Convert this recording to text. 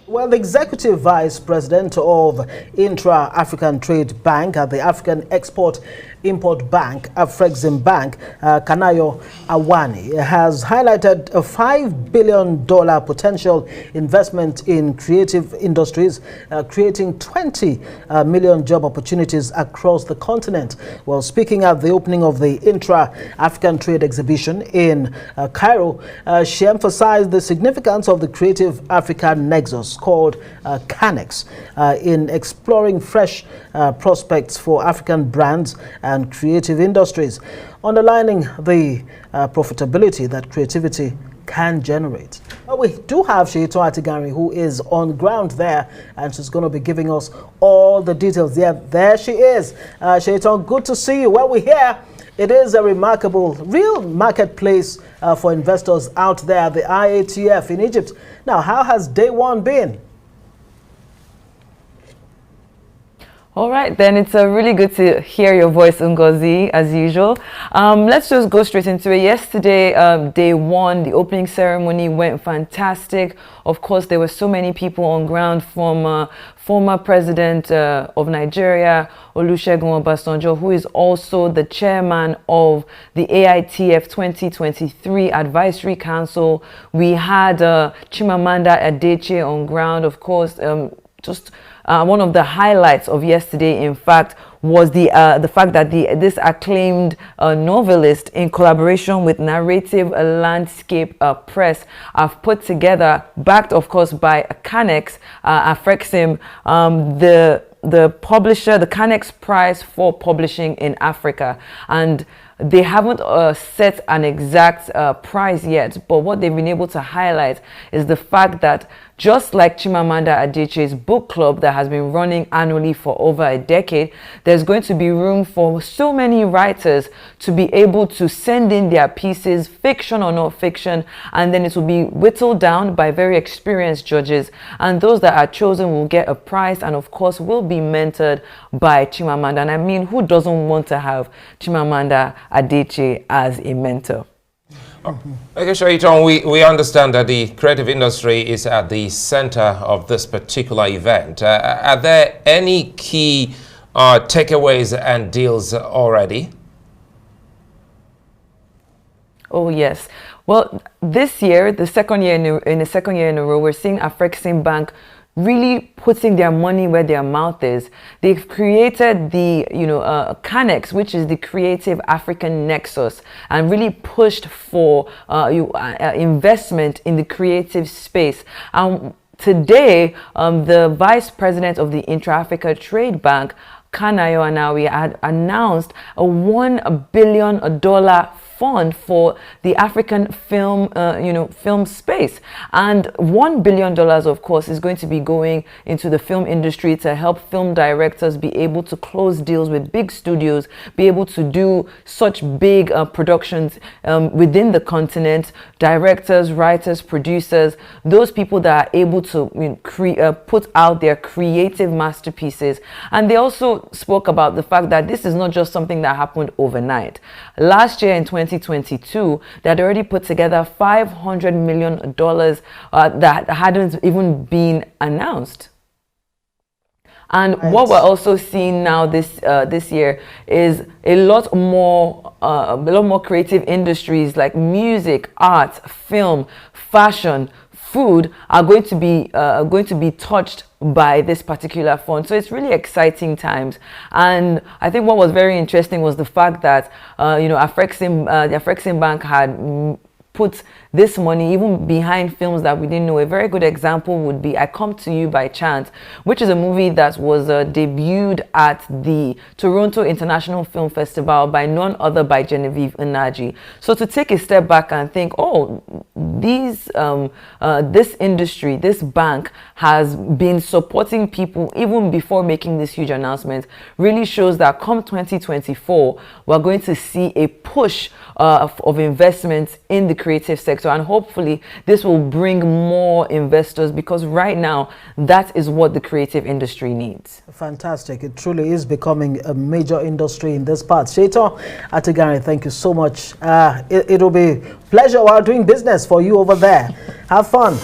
Well, the Executive Vice President of Intra-African Trade Bank at the African Export-Import Bank, Afrexim Bank, Kanayo Awani, has highlighted a $5 billion potential investment in creative industries, creating 20 million job opportunities across the continent. Well, speaking at the opening of the Intra-African Trade Exhibition in Cairo, she emphasized the significance of the Creative Africa Nexus, called CANEX, in exploring fresh prospects for African brands and creative industries, underlining the profitability that creativity can generate. Well, we do have Sheito Atigari, who is on ground there, and she's going to be giving us all the details. Yeah, there she is. Sheito, good to see you. Well, we're here. It is a remarkable, real marketplace for investors out there, the IATF in Egypt. Now, how has day one been? All right, then it's really good to hear your voice, Ngozi, as usual. Let's just go straight into it. Yesterday, day one, the opening ceremony went fantastic. Of course, there were so many people on ground, from former president of Nigeria, Olusegun Obasanjo, who is also the chairman of the AITF 2023 Advisory Council. We had Chimamanda Adichie on ground, of course. One of the highlights of yesterday, in fact, was the fact that this acclaimed novelist, in collaboration with Narrative Landscape Press, have put together, backed of course by CANEX, Afrexim, the publisher, the CANEX Prize for Publishing in Africa. And they haven't set an exact price yet, but what they've been able to highlight is the fact that, just like Chimamanda Adichie's book club that has been running annually for over a decade, there's going to be room for so many writers to be able to send in their pieces, fiction or not fiction, and then it will be whittled down by very experienced judges, and those that are chosen will get a prize, and of course will be mentored by Chimamanda. And I mean, who doesn't want to have Chimamanda Adichie as a mentor? Okay, Shaitan, we understand that the creative industry is at the center of this particular event. Are there any key takeaways and deals already? Oh, yes. Well, this year, the second year in a row, we're seeing Afrexim Bank really putting their money where their mouth is. They've created the, CANEX, which is the Creative African Nexus, and really pushed for investment in the creative space. Today, the Vice President of the Intra-Africa Trade Bank, Kanayo Awani, had announced a $1 billion fund for the African film, film space. And $1 billion, of course, is going to be going into the film industry to help film directors be able to close deals with big studios, be able to do such big productions within the continent. Directors, writers, producers, those people that are able to put out their creative masterpieces. And they also spoke about the fact that this is not just something that happened overnight. Last year in 2022, they had already put together $500 million that hadn't even been announced. And what we're also seeing now this year is a lot more creative industries like music, art, film, fashion, food are going to be touched by this particular fund. So it's really exciting times. And I think what was very interesting was the fact that the Afrexim Bank had put this money even behind films that we didn't know. A very good example would be I Come to You by Chance, which is a movie that was debuted at the Toronto International Film Festival by none other by Genevieve Unaji. So to take a step back and think, oh, this industry, this bank has been supporting people even before making this huge announcement, really shows that come 2024, we're going to see a push of investments in the creative sector, and hopefully this will bring more investors, because right now that is what the creative industry needs. Fantastic. It truly is becoming a major industry in this part. Sheto Atigari, thank you so much. It'll be a pleasure while doing business for you over there. Have fun.